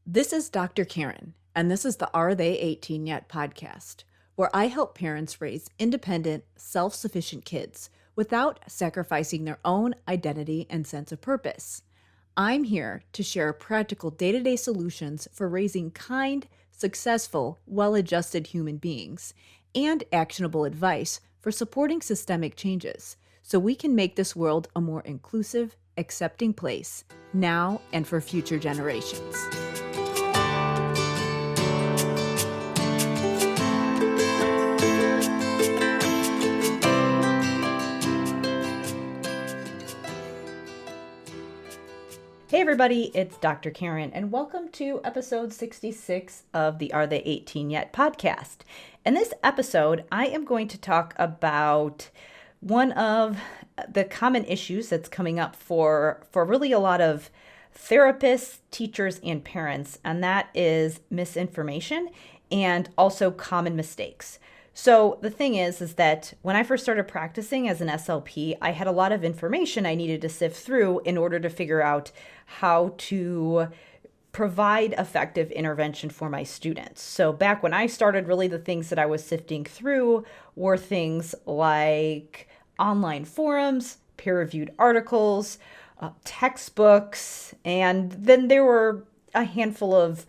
This is Dr. Karen, and this is the Are They 18 Yet podcast, where I help parents raise independent, self-sufficient kids without sacrificing their own identity and sense of purpose. I'm here to share practical day-to-day solutions for raising kind, successful, well-adjusted human beings and actionable advice for supporting systemic changes so we can make this world a more inclusive, accepting place now and for future generations. Hey everybody, it's Dr. Karen, and welcome to episode 66 of the Are They 18 Yet podcast. In this episode, I am going to talk about one of the common issues that's coming up for really a lot of therapists, teachers, and parents, and that is misinformation and also common mistakes. So the thing is that when I first started practicing as an SLP, I had a lot of information I needed to sift through in order to figure out how to provide effective intervention for my students. So back when I started, really the things that I was sifting through were things like online forums, peer-reviewed articles, textbooks, and then there were a handful of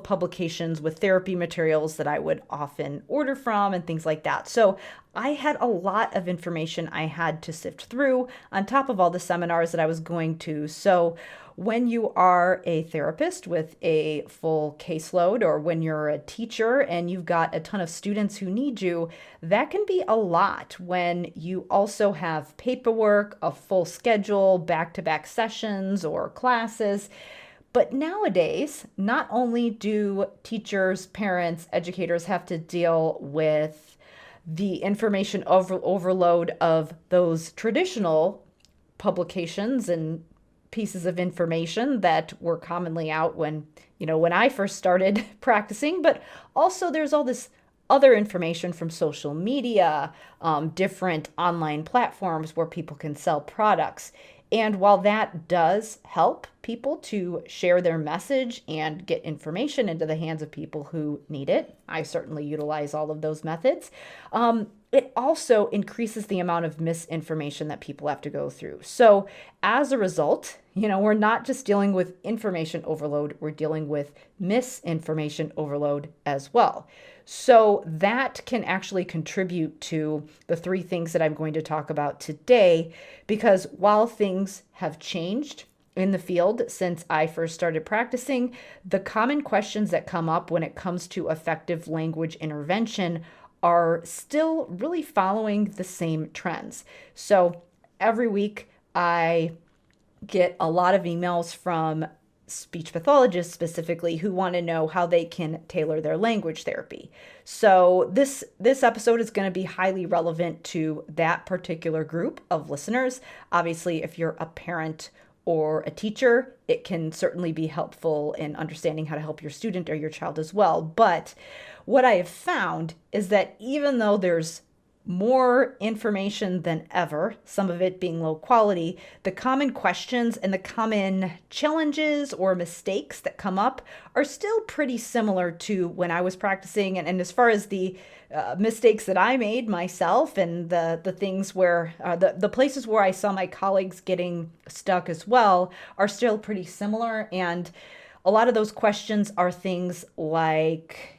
publications with therapy materials that I would often order from and things like that. So I had a lot of information I had to sift through on top of all the seminars that I was going to. So when you are a therapist with a full caseload, or when you're a teacher and you've got a ton of students who need you, that can be a lot when you also have paperwork, a full schedule, back-to-back sessions or classes. But nowadays, not only do teachers, parents, educators have to deal with the information overload of those traditional publications and pieces of information that were commonly out when I first started practicing, but also there's all this other information from social media, different online platforms where people can sell products. And while that does help people to share their message and get information into the hands of people who need it, I certainly utilize all of those methods. It also increases the amount of misinformation that people have to go through. So as a result, we're not just dealing with information overload, we're dealing with misinformation overload as well. So that can actually contribute to the three things that I'm going to talk about today, because while things have changed in the field since I first started practicing, the common questions that come up when it comes to effective language intervention are still really following the same trends. So every week I get a lot of emails from speech pathologists specifically who want to know how they can tailor their language therapy. So this episode is going to be highly relevant to that particular group of listeners. Obviously, if you're a parent or a teacher, it can certainly be helpful in understanding how to help your student or your child as well. But what I have found is that even though there's more information than ever, some of it being low quality, the common questions and the common challenges or mistakes that come up are still pretty similar to when I was practicing. And as far as the mistakes that I made myself and the things where, the places where I saw my colleagues getting stuck as well are still pretty similar. And a lot of those questions are things like,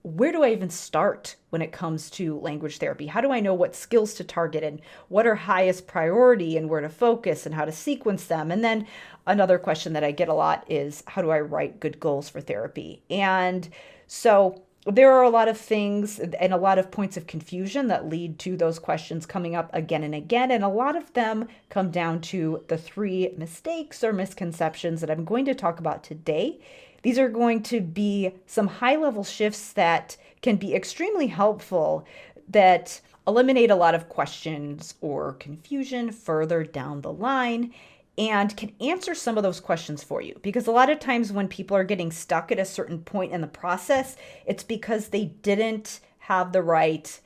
where do I even start when it comes to language therapy? How do I know what skills to target and what are highest priority and where to focus and how to sequence them? And then another question that I get a lot is, how do I write good goals for therapy? And so there are a lot of things and a lot of points of confusion that lead to those questions coming up again and again. And a lot of them come down to the three mistakes or misconceptions that I'm going to talk about today. These are going to be some high-level shifts that can be extremely helpful, that eliminate a lot of questions or confusion further down the line and can answer some of those questions for you. Because a lot of times when people are getting stuck at a certain point in the process, it's because they didn't have the right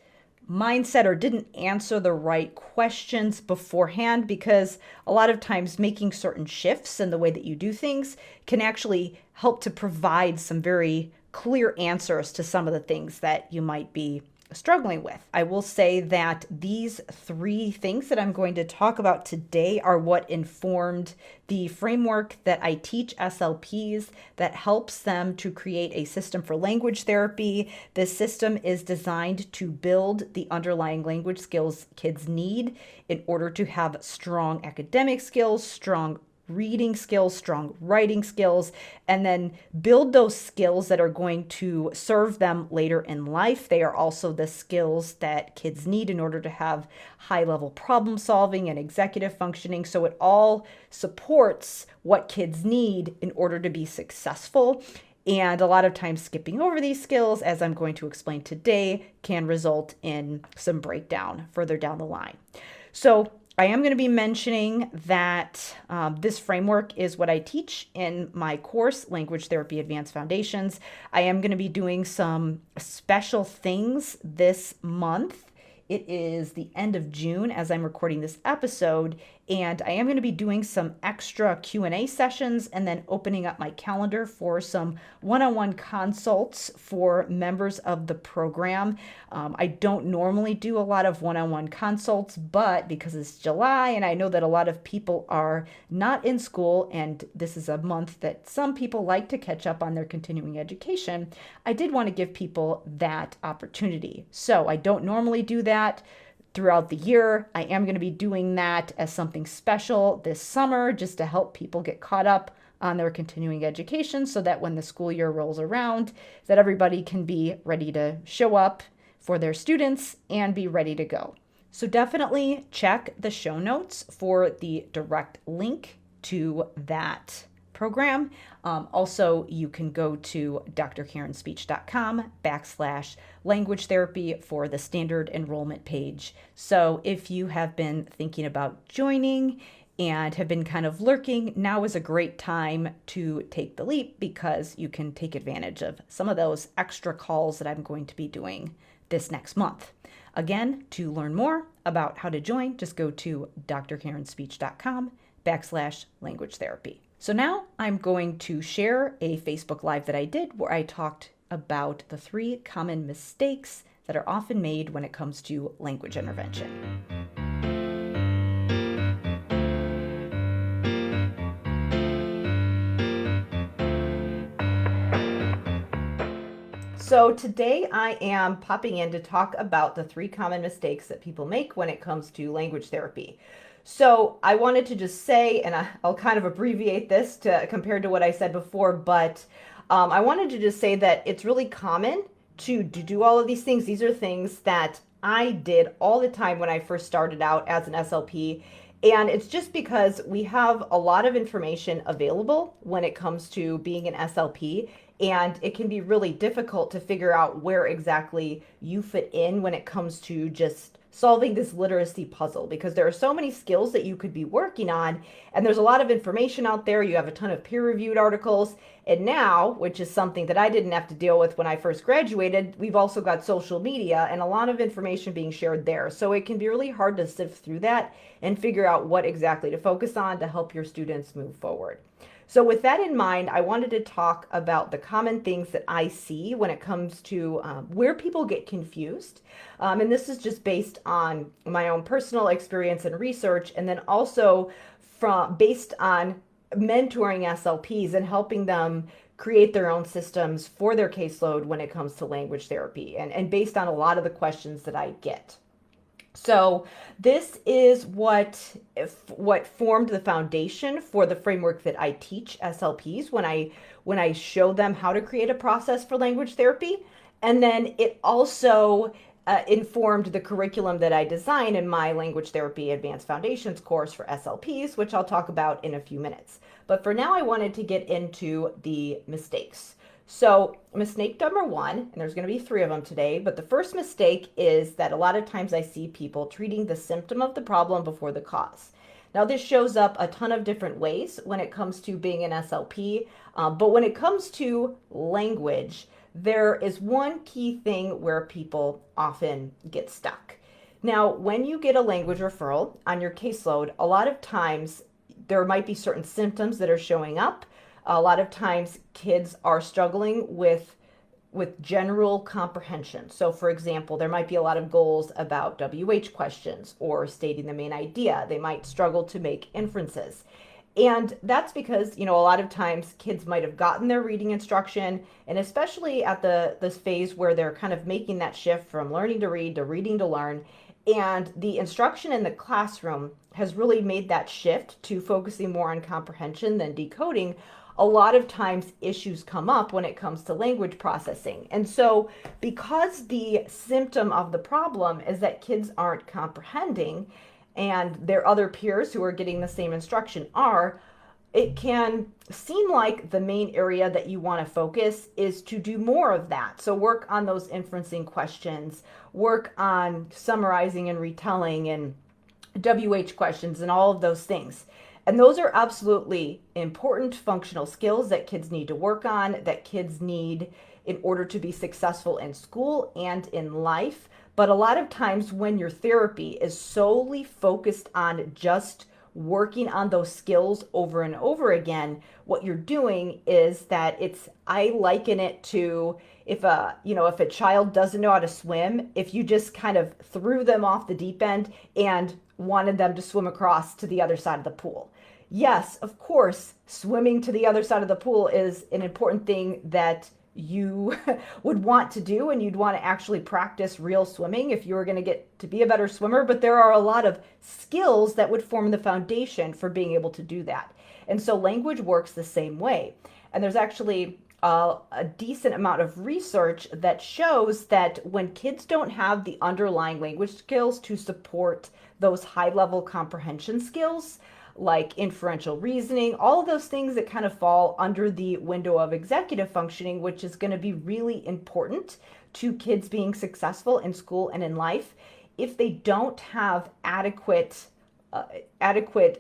mindset or didn't answer the right questions beforehand, because a lot of times making certain shifts in the way that you do things can actually help to provide some very clear answers to some of the things that you might be struggling with. I will say that these three things that I'm going to talk about today are what informed the framework that I teach SLPs that helps them to create a system for language therapy. This system is designed to build the underlying language skills kids need in order to have strong academic skills, strong reading skills, strong writing skills, and then build those skills that are going to serve them later in life. They are also the skills that kids need in order to have high level problem solving and executive functioning. So it all supports what kids need in order to be successful. And a lot of times skipping over these skills, as I'm going to explain today, can result in some breakdown further down the line. So I am going to be mentioning that this framework is what I teach in my course, Language Therapy Advanced Foundations. I am going to be doing some special things this month. It is the end of June as I'm recording this episode, and I am going to be doing some extra Q&A sessions and then opening up my calendar for some one-on-one consults for members of the program. I don't normally do a lot of one-on-one consults, but because it's July and I know that a lot of people are not in school and this is a month that some people like to catch up on their continuing education, I did want to give people that opportunity. So I don't normally do that throughout the year. I am going to be doing that as something special this summer just to help people get caught up on their continuing education so that when the school year rolls around, that everybody can be ready to show up for their students and be ready to go. So definitely check the show notes for the direct link to that program. Also, you can go to drkarenspeech.com/language therapy for the standard enrollment page. So if you have been thinking about joining and have been kind of lurking, now is a great time to take the leap because you can take advantage of some of those extra calls that I'm going to be doing this next month. Again, to learn more about how to join, just go to drkarenspeech.com/language therapy. So now I'm going to share a Facebook Live that I did where I talked about the 3 common mistakes that are often made when it comes to language intervention. So today I am popping in to talk about the 3 common mistakes that people make when it comes to language therapy. So I wanted to just say, and I'll kind of abbreviate this compared to what I said before, but I wanted to just say that it's really common to do all of these things. These are things that I did all the time when I first started out as an SLP. And it's just because we have a lot of information available when it comes to being an SLP, and it can be really difficult to figure out where exactly you fit in when it comes to just solving this literacy puzzle, because there are so many skills that you could be working on, and there's a lot of information out there. You have a ton of peer-reviewed articles, and now, which is something that I didn't have to deal with when I first graduated, we've also got social media and a lot of information being shared there. So it can be really hard to sift through that and figure out what exactly to focus on to help your students move forward. So with that in mind, I wanted to talk about the common things that I see when it comes to where people get confused. And this is just based on my own personal experience and research, and then also based on mentoring SLPs and helping them create their own systems for their caseload when it comes to language therapy, and based on a lot of the questions that I get. So this is what formed the foundation for the framework that I teach SLPs when I show them how to create a process for language therapy. And then it also informed the curriculum that I design in my Language Therapy Advanced Foundations course for SLPs, which I'll talk about in a few minutes. But for now, I wanted to get into the mistakes. So mistake number 1, and there's going to be 3 of them today, but the first mistake is that a lot of times I see people treating the symptom of the problem before the cause. Now this shows up a ton of different ways when it comes to being an SLP, but when it comes to language, there is one key thing where people often get stuck. Now, when you get a language referral on your caseload, a lot of times there might be certain symptoms that are showing up. A lot of times kids are struggling with general comprehension. So for example, there might be a lot of goals about WH questions or stating the main idea. They might struggle to make inferences. And that's because, a lot of times kids might have gotten their reading instruction, and especially at this phase where they're kind of making that shift from learning to read to reading to learn, and the instruction in the classroom has really made that shift to focusing more on comprehension than decoding. A lot of times issues come up when it comes to language processing. And so because the symptom of the problem is that kids aren't comprehending and their other peers who are getting the same instruction are, it can seem like the main area that you want to focus is to do more of that. So work on those inferencing questions, work on summarizing and retelling and WH questions and all of those things. And those are absolutely important functional skills that kids need to work on, that kids need in order to be successful in school and in life. But a lot of times when your therapy is solely focused on just working on those skills over and over again, what you're doing is that I liken it to if a child doesn't know how to swim, if you just kind of threw them off the deep end and wanted them to swim across to the other side of the pool. Yes, of course, swimming to the other side of the pool is an important thing that you would want to do, and you'd want to actually practice real swimming if you were going to get to be a better swimmer. But there are a lot of skills that would form the foundation for being able to do that. And so language works the same way. And there's actually a decent amount of research that shows that when kids don't have the underlying language skills to support those high-level comprehension skills, like inferential reasoning, all of those things that kind of fall under the window of executive functioning, which is going to be really important to kids being successful in school and in life. If they don't have adequate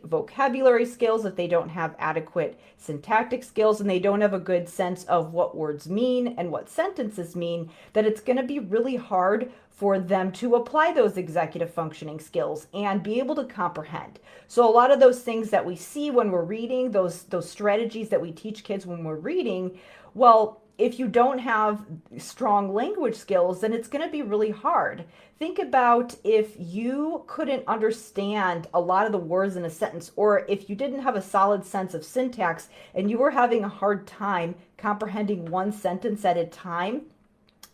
vocabulary skills, if they don't have adequate syntactic skills, and they don't have a good sense of what words mean and what sentences mean, that it's going to be really hard for them to apply those executive functioning skills and be able to comprehend. So a lot of those things that we see when we're reading, those strategies that we teach kids when we're reading, well, if you don't have strong language skills, then it's going to be really hard. Think about if you couldn't understand a lot of the words in a sentence, or if you didn't have a solid sense of syntax and you were having a hard time comprehending one sentence at a time,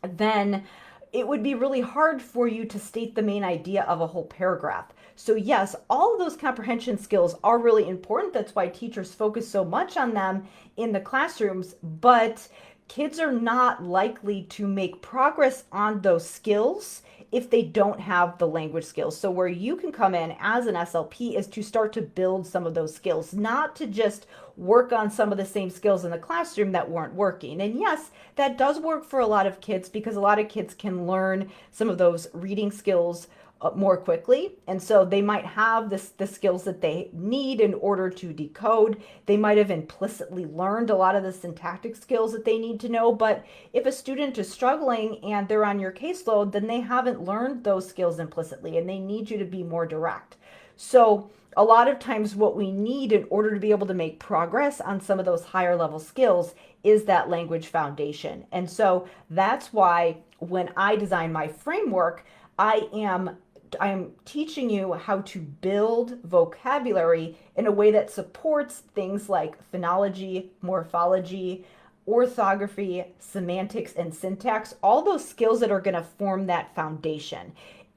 then it would be really hard for you to state the main idea of a whole paragraph. So yes, all of those comprehension skills are really important. That's why teachers focus so much on them in the classrooms, but kids are not likely to make progress on those skills if they don't have the language skills. So where you can come in as an SLP is to start to build some of those skills, not to just work on some of the same skills in the classroom that weren't working. And yes, that does work for a lot of kids because a lot of kids can learn some of those reading skills more quickly. And so they might have the skills that they need in order to decode. They might have implicitly learned a lot of the syntactic skills that they need to know. But if a student is struggling and they're on your caseload, then they haven't learned those skills implicitly and they need you to be more direct. So a lot of times what we need in order to be able to make progress on some of those higher level skills is that language foundation. And so that's why when I design my framework, I am teaching you how to build vocabulary in a way that supports things like phonology, morphology, orthography, semantics, and syntax, all those skills that are going to form that foundation.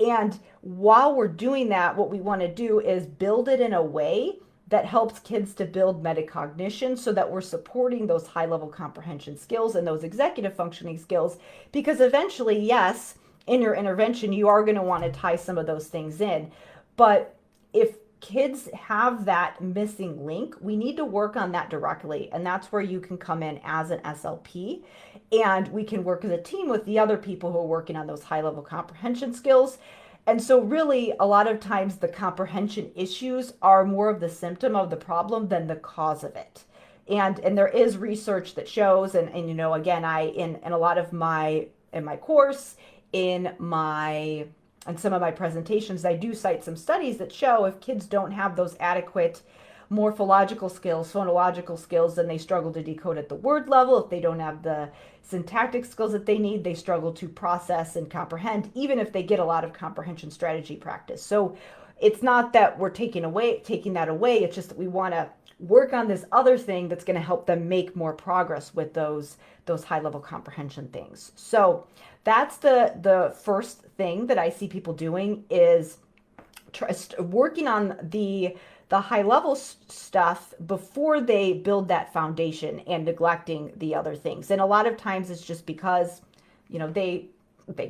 And while we're doing that, what we want to do is build it in a way that helps kids to build metacognition so that we're supporting those high-level comprehension skills and those executive functioning skills, because eventually, yes, in your intervention, you are going to want to tie some of those things in. But if kids have that missing link, we need to work on that directly. And that's where you can come in as an SLP. And we can work as a team with the other people who are working on those high-level comprehension skills. And so really, a lot of times the comprehension issues are more of the symptom of the problem than the cause of it. And there is research that shows, and you know, again, I in a lot of my in my course, in my and some of my presentations, I do cite some studies that show if kids don't have those adequate morphological skills, phonological skills, then they struggle to decode at the word level. If they don't have the syntactic skills that they need, they struggle to process and comprehend, even if they get a lot of comprehension strategy practice. So it's not that we're taking that away. It's just that we want to work on this other thing that's going to help them make more progress with those high level comprehension things. So that's the first thing that I see people doing is working on the high level stuff before they build that foundation and neglecting the other things. And a lot of times it's just because, you know, they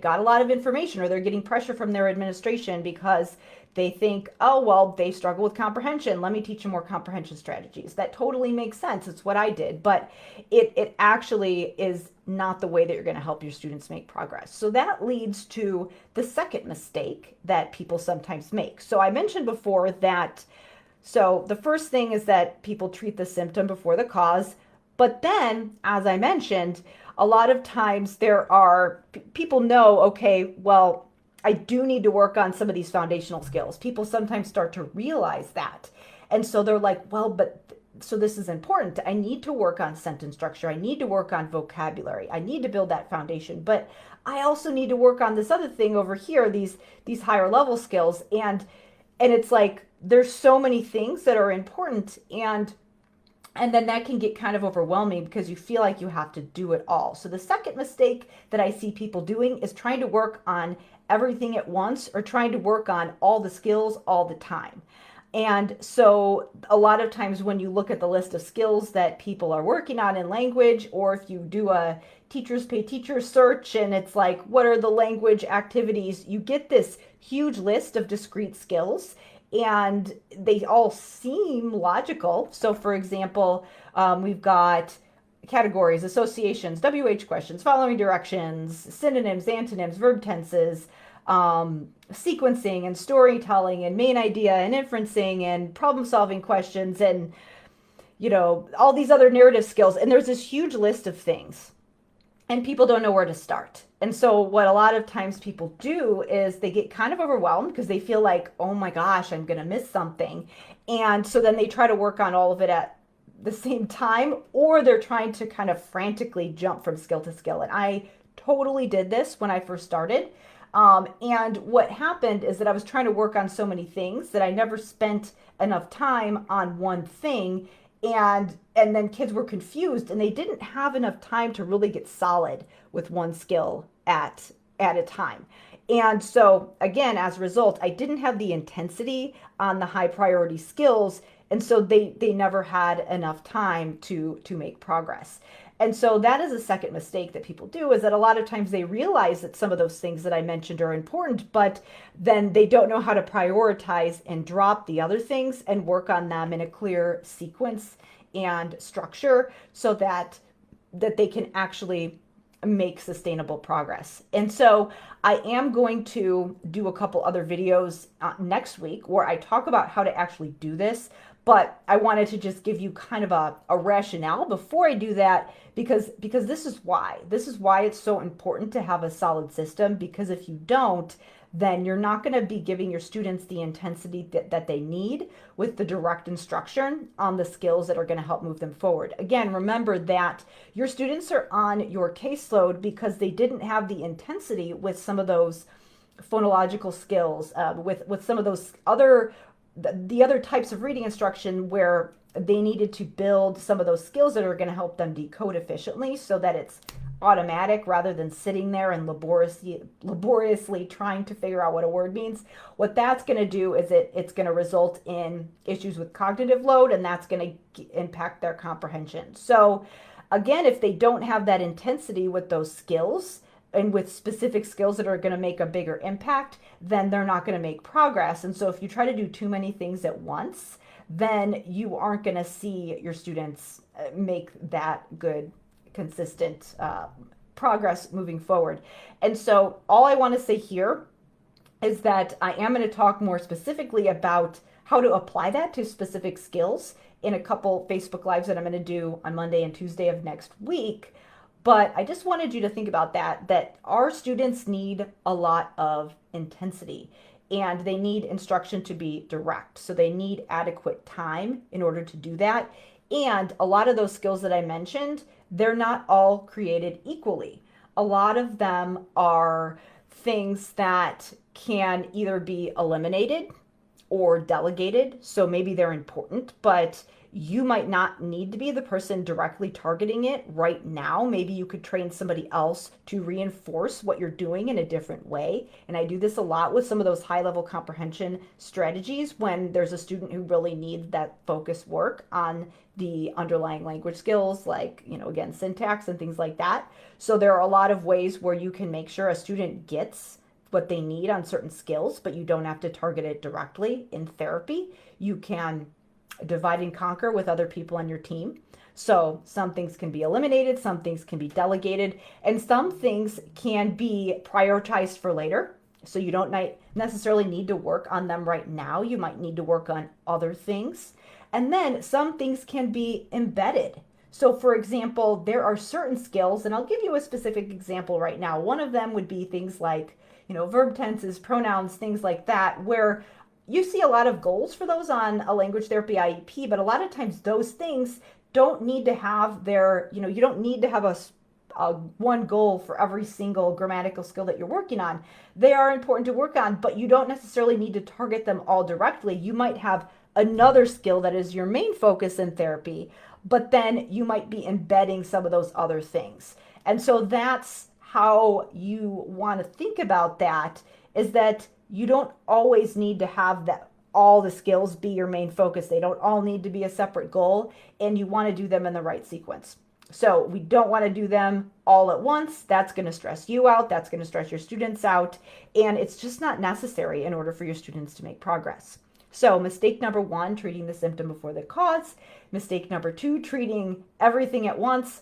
got a lot of information, or they're getting pressure from their administration because they think, oh, well, they struggle with comprehension. Let me teach them more comprehension strategies. That totally makes sense. It's what I did. But it actually is not the way that you're going to help your students make progress. So that leads to the second mistake that people sometimes make. So I mentioned before that, so the first thing is that people treat the symptom before the cause. But then, as I mentioned, a lot of times people know, okay, well, I do need to work on some of these foundational skills. People sometimes start to realize that. And so they're like, well, so this is important. I need to work on sentence structure. I need to work on vocabulary. I need to build that foundation. But I also need to work on this other thing over here, these higher level skills. And it's like, there's so many things that are important, and then that can get kind of overwhelming because you feel like you have to do it all. So the second mistake that I see people doing is trying to work on everything at once, or trying to work on all the skills all the time. And so a lot of times when you look at the list of skills that people are working on in language, or if you do a teachers pay teachers search and it's like, what are the language activities? You get this huge list of discrete skills, and they all seem logical. So for example, we've got categories, associations, WH questions, following directions, synonyms, antonyms, verb tenses, sequencing and storytelling and main idea and inferencing and problem solving questions, and, you know, all these other narrative skills. And there's this huge list of things, and people don't know where to start. And so what a lot of times people do is they get kind of overwhelmed because they feel like, oh my gosh, I'm going to miss something. And so then they try to work on all of it at the same time, or they're trying to kind of frantically jump from skill to skill. And I totally did this when I first started. And what happened is that I was trying to work on so many things that I never spent enough time on one thing. And then kids were confused, and they didn't have enough time to really get solid with one skill at a time. And so again, as a result, I didn't have the intensity on the high priority skills. And so they never had enough time to make progress. And so that is a second mistake that people do, is that a lot of times they realize that some of those things that I mentioned are important, but then they don't know how to prioritize and drop the other things and work on them in a clear sequence and structure so that they can actually make sustainable progress. And so I am going to do a couple other videos next week where I talk about how to actually do this. But I wanted to just give you kind of a rationale before I do that, because this is why it's so important to have a solid system, because if you don't, then you're not going to be giving your students the intensity that they need with the direct instruction on the skills that are going to help move them forward. Again, remember that your students are on your caseload because they didn't have the intensity with some of those phonological skills, with some of those the other types of reading instruction where they needed to build some of those skills that are going to help them decode efficiently so that it's automatic rather than sitting there and laboriously trying to figure out what a word means. What that's going to do is it's going to result in issues with cognitive load, and that's going to impact their comprehension. So again, if they don't have that intensity with those skills, and with specific skills that are going to make a bigger impact, then they're not going to make progress. And so if you try to do too many things at once, then you aren't going to see your students make that good, consistent progress moving forward. And so all I want to say here is that I am going to talk more specifically about how to apply that to specific skills in a couple Facebook Lives that I'm going to do on Monday and Tuesday of next week. But I just wanted you to think about that our students need a lot of intensity and they need instruction to be direct. So they need adequate time in order to do that. And a lot of those skills that I mentioned, they're not all created equally. A lot of them are things that can either be eliminated or delegated. So maybe they're important, but you might not need to be the person directly targeting it right now. Maybe you could train somebody else to reinforce what you're doing in a different way. And I do this a lot with some of those high level comprehension strategies when there's a student who really needs that focus work on the underlying language skills, like, again, syntax and things like that. So there are a lot of ways where you can make sure a student gets what they need on certain skills, but you don't have to target it directly in therapy. You can divide and conquer with other people on your team. So some things can be eliminated, some things can be delegated, and some things can be prioritized for later. So you don't necessarily need to work on them right now. You might need to work on other things. And then some things can be embedded. So for example, there are certain skills, and I'll give you a specific example right now. One of them would be things like, verb tenses, pronouns, things like that, where you see a lot of goals for those on a language therapy IEP, but a lot of times those things don't need to have you don't need to have a one goal for every single grammatical skill that you're working on. They are important to work on, but you don't necessarily need to target them all directly. You might have another skill that is your main focus in therapy, but then you might be embedding some of those other things. And so that's how you want to think about that, is that you don't always need to have all the skills be your main focus. They don't all need to be a separate goal, and you want to do them in the right sequence. So we don't want to do them all at once. That's going to stress you out. That's going to stress your students out. And it's just not necessary in order for your students to make progress. So mistake number 1, treating the symptom before the cause. Mistake number 2, treating everything at once.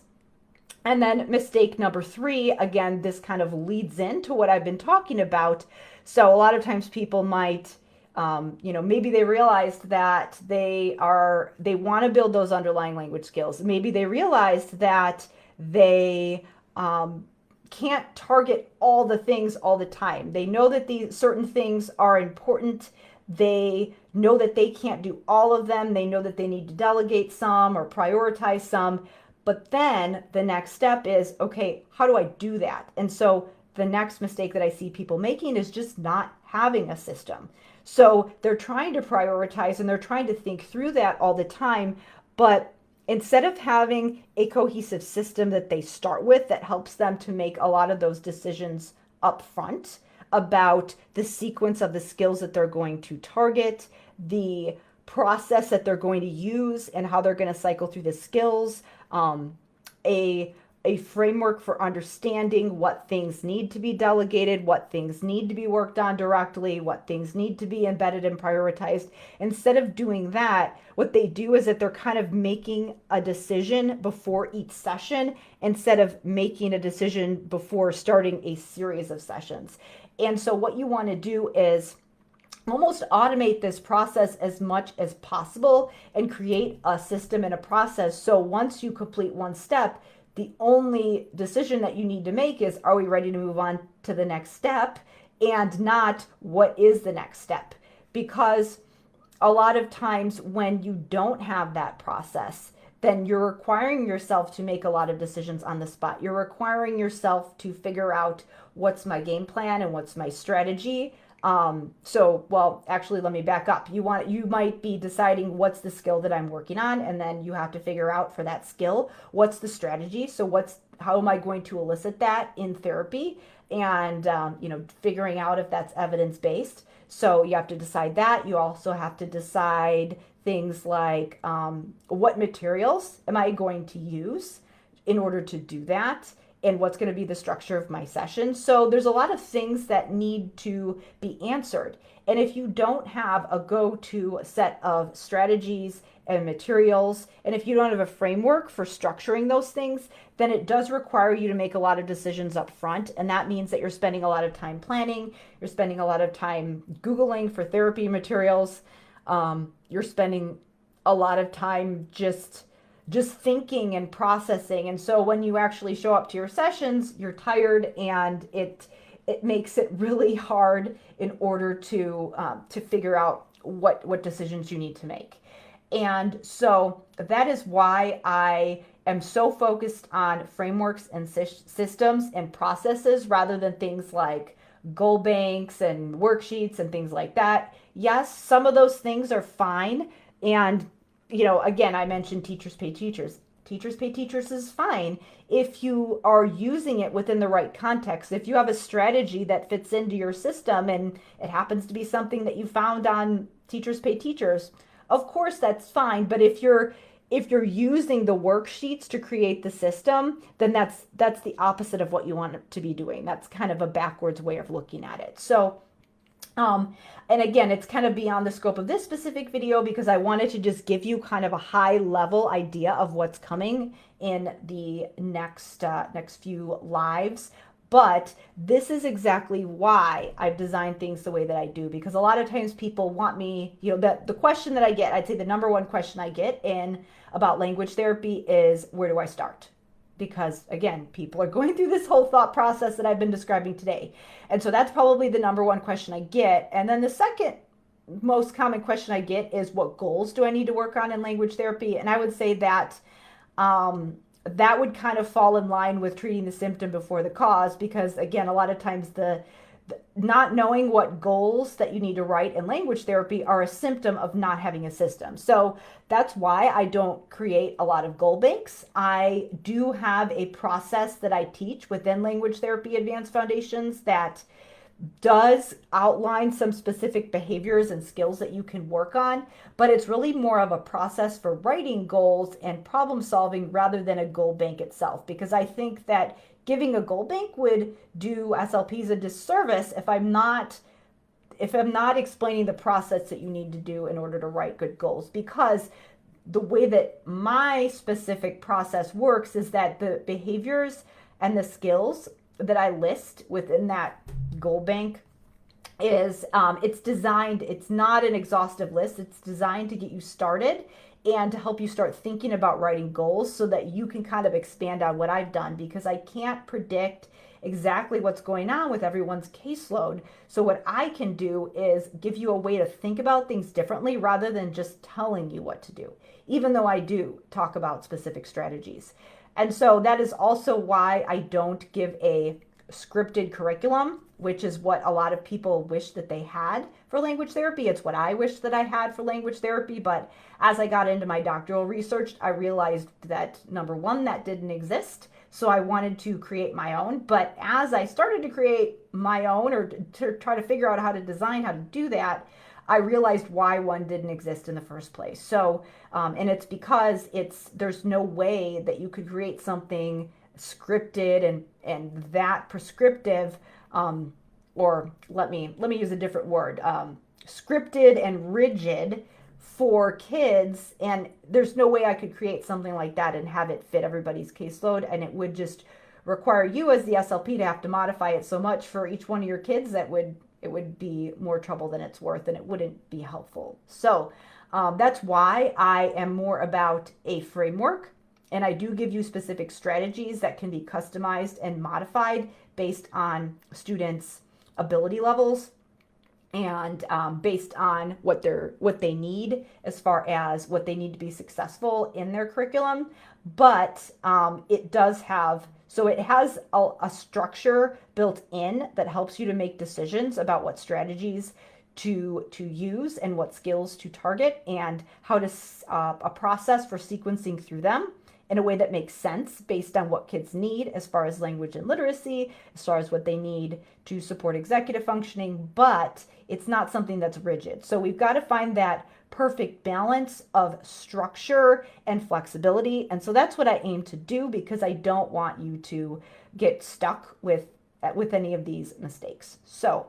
And then mistake number 3, again, this kind of leads into what I've been talking about. So a lot of times people might, maybe they realized that they want to build those underlying language skills. Maybe they realized that they can't target all the things all the time. They know that these certain things are important. They know that they can't do all of them. They know that they need to delegate some or prioritize some. But then the next step is, okay, how do I do that? And so the next mistake that I see people making is just not having a system. So they're trying to prioritize and they're trying to think through that all the time. But instead of having a cohesive system that they start with that helps them to make a lot of those decisions up front about the sequence of the skills that they're going to target, the process that they're going to use and how they're going to cycle through the skills, a framework for understanding what things need to be delegated, what things need to be worked on directly, what things need to be embedded and prioritized. Instead of doing that, what they do is that they're kind of making a decision before each session instead of making a decision before starting a series of sessions. And so what you want to do is almost automate this process as much as possible and create a system and a process. So once you complete one step, the only decision that you need to make is, are we ready to move on to the next step? And not, what is the next step? Because a lot of times when you don't have that process, then you're requiring yourself to make a lot of decisions on the spot. You're requiring yourself to figure out what's my game plan and what's my strategy. Actually, let me back up. You might be deciding what's the skill that I'm working on, and then you have to figure out for that skill, what's the strategy? So how am I going to elicit that in therapy? And, figuring out if that's evidence-based. So you have to decide that. You also have to decide things like, what materials am I going to use in order to do that? And what's going to be the structure of my session. So there's a lot of things that need to be answered. And if you don't have a go-to set of strategies and materials, and if you don't have a framework for structuring those things, then it does require you to make a lot of decisions up front. And that means that you're spending a lot of time planning, you're spending a lot of time Googling for therapy materials, you're spending a lot of time just thinking and processing. And so when you actually show up to your sessions, you're tired, and it makes it really hard in order to figure out what decisions you need to make. And so that is why I am so focused on frameworks and systems and processes rather than things like goal banks and worksheets and things like that. Yes, some of those things are fine. And, again, I mentioned teachers pay teachers. Teachers pay teachers is fine if you are using it within the right context. If you have a strategy that fits into your system and it happens to be something that you found on teachers pay teachers, of course that's fine. But if you're using the worksheets to create the system, then that's the opposite of what you want it to be doing. That's kind of a backwards way of looking at it. So and again, it's kind of beyond the scope of this specific video because I wanted to just give you kind of a high level idea of what's coming in the next few lives. But this is exactly why I've designed things the way that I do, because a lot of times people want me, the question that I get, I'd say the number one question I get in about language therapy is, where do I start? Because again, people are going through this whole thought process that I've been describing today. And so that's probably the number one question I get. And then the second most common question I get is, what goals do I need to work on in language therapy? And I would say that that would kind of fall in line with treating the symptom before the cause, because again, a lot of times the not knowing what goals that you need to write in language therapy are a symptom of not having a system. So that's why I don't create a lot of goal banks. I do have a process that I teach within Language Therapy Advanced Foundations that does outline some specific behaviors and skills that you can work on, but it's really more of a process for writing goals and problem solving rather than a goal bank itself, because I think that giving a goal bank would do SLPs a disservice if I'm not explaining the process that you need to do in order to write good goals. Because the way that my specific process works is that the behaviors and the skills that I list within that goal bank is it's designed, it's not an exhaustive list, it's designed to get you started and to help you start thinking about writing goals so that you can kind of expand on what I've done, because I can't predict exactly what's going on with everyone's caseload. So what I can do is give you a way to think about things differently rather than just telling you what to do, even though I do talk about specific strategies. And so that is also why I don't give a scripted curriculum, which is what a lot of people wish that they had for language therapy. It's what I wish that I had for language therapy. But as I got into my doctoral research, I realized that, number one, that didn't exist. So I wanted to create my own. But as I started to create my own, or to try to figure out how to design, how to do that, I realized why one didn't exist in the first place. So, and it's because there's no way that you could create something scripted and that prescriptive, or let me use a different word, scripted and rigid for kids. And there's no way I could create something like that and have it fit everybody's caseload. And it would just require you as the SLP to have to modify it so much for each one of your kids that it would be more trouble than it's worth, and it wouldn't be helpful. So that's why I am more about a framework, and I do give you specific strategies that can be customized and modified based on students' ability levels and based on what they need as far as what they need to be successful in their curriculum. But it does have, so it has a structure built in that helps you to make decisions about what strategies to use and what skills to target, and how to a process for sequencing through them in a way that makes sense based on what kids need as far as language and literacy, as far as what they need to support executive functioning. But it's not something that's rigid. So we've got to find that perfect balance of structure and flexibility. And so that's what I aim to do, because I don't want you to get stuck with any of these mistakes. So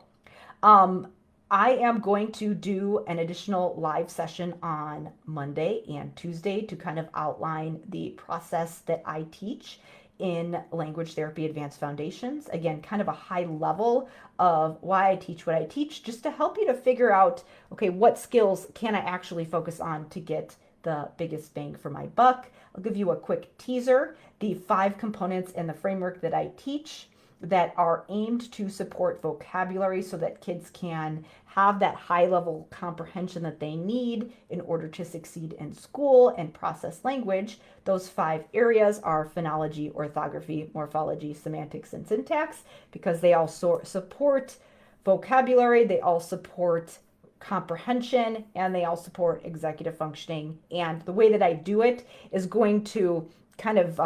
I am going to do an additional live session on Monday and Tuesday to kind of outline the process that I teach in Language Therapy Advanced Foundations. Again, kind of a high level of why I teach what I teach, just to help you to figure out, okay, what skills can I actually focus on to get the biggest bang for my buck. I'll give you a quick teaser. The 5 components in the framework that I teach that are aimed to support vocabulary so that kids can have that high level comprehension that they need in order to succeed in school and process language. Those 5 areas are phonology, orthography, morphology, semantics, and syntax, because they all support vocabulary, they all support comprehension, and they all support executive functioning. And the way that I do it is going to kind of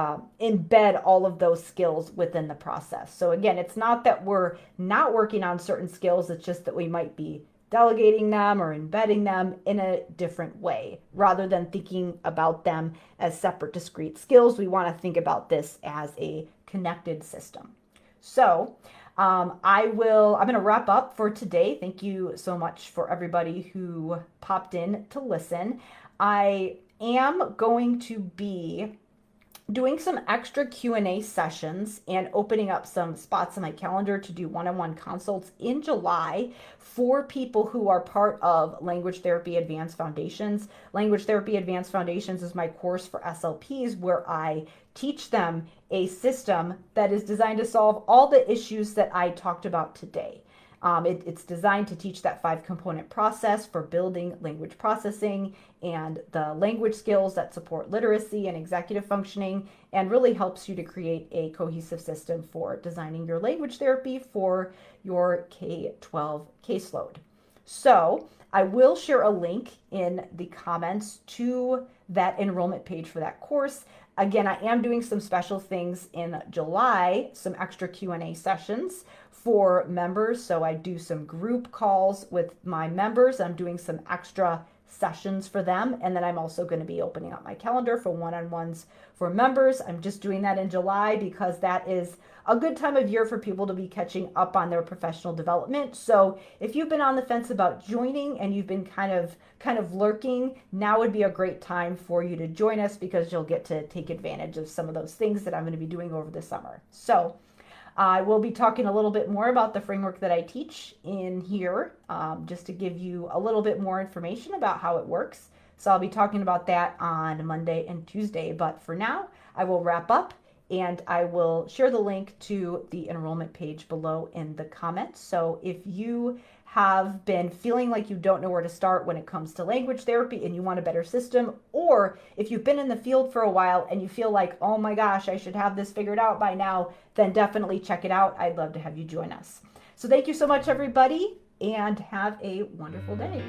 embed all of those skills within the process. So again, it's not that we're not working on certain skills, it's just that we might be delegating them or embedding them in a different way. Rather than thinking about them as separate, discrete skills, we want to think about this as a connected system. So I'm going to wrap up for today. Thank you so much for everybody who popped in to listen. I am going to be doing some extra Q&A sessions and opening up some spots on my calendar to do one-on-one consults in July for people who are part of Language Therapy Advanced Foundations. Language Therapy Advanced Foundations is my course for SLPs where I teach them a system that is designed to solve all the issues that I talked about today. It's designed to teach that 5-component process for building language processing and the language skills that support literacy and executive functioning, and really helps you to create a cohesive system for designing your language therapy for your K-12 caseload. So I will share a link in the comments to that enrollment page for that course. Again, I am doing some special things in July, some extra Q&A sessions for members. So I do some group calls with my members. I'm doing some extra sessions for them. And then I'm also going to be opening up my calendar for one-on-ones for members. I'm just doing that in July because that is a good time of year for people to be catching up on their professional development. So if you've been on the fence about joining and you've been kind of lurking, now would be a great time for you to join us, because you'll get to take advantage of some of those things that I'm going to be doing over the summer. So I will be talking a little bit more about the framework that I teach in here, just to give you a little bit more information about how it works. So I'll be talking about that on Monday and Tuesday. But for now, I will wrap up, and I will share the link to the enrollment page below in the comments. So if you have been feeling like you don't know where to start when it comes to language therapy and you want a better system, or if you've been in the field for a while and you feel like, oh my gosh, I should have this figured out by now, then definitely check it out. I'd love to have you join us. So thank you so much, everybody, and have a wonderful day.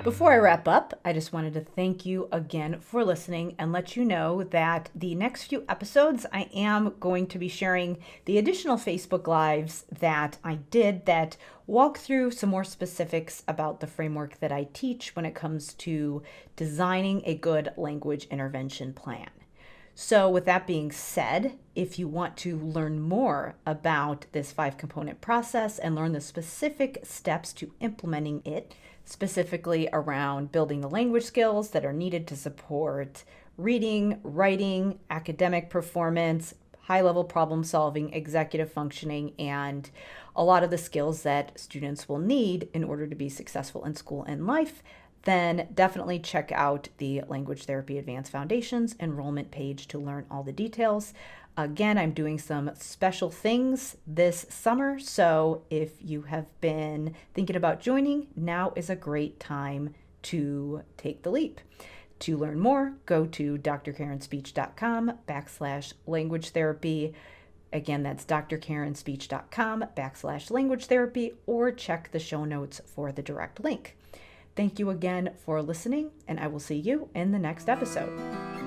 Before I wrap up, I just wanted to thank you again for listening and let you know that the next few episodes, I am going to be sharing the additional Facebook Lives that I did that walk through some more specifics about the framework that I teach when it comes to designing a good language intervention plan. So with that being said, if you want to learn more about this 5-component process and learn the specific steps to implementing it, specifically around building the language skills that are needed to support reading, writing, academic performance, high-level problem solving, executive functioning, and a lot of the skills that students will need in order to be successful in school and life, then definitely check out the Language Therapy Advanced Foundations enrollment page to learn all the details. Again, I'm doing some special things this summer, so if you have been thinking about joining, now is a great time to take the leap. To learn more, go to drkarenspeech.com/language therapy. Again, that's drkarenspeech.com/language therapy, or check the show notes for the direct link. Thank you again for listening, and I will see you in the next episode.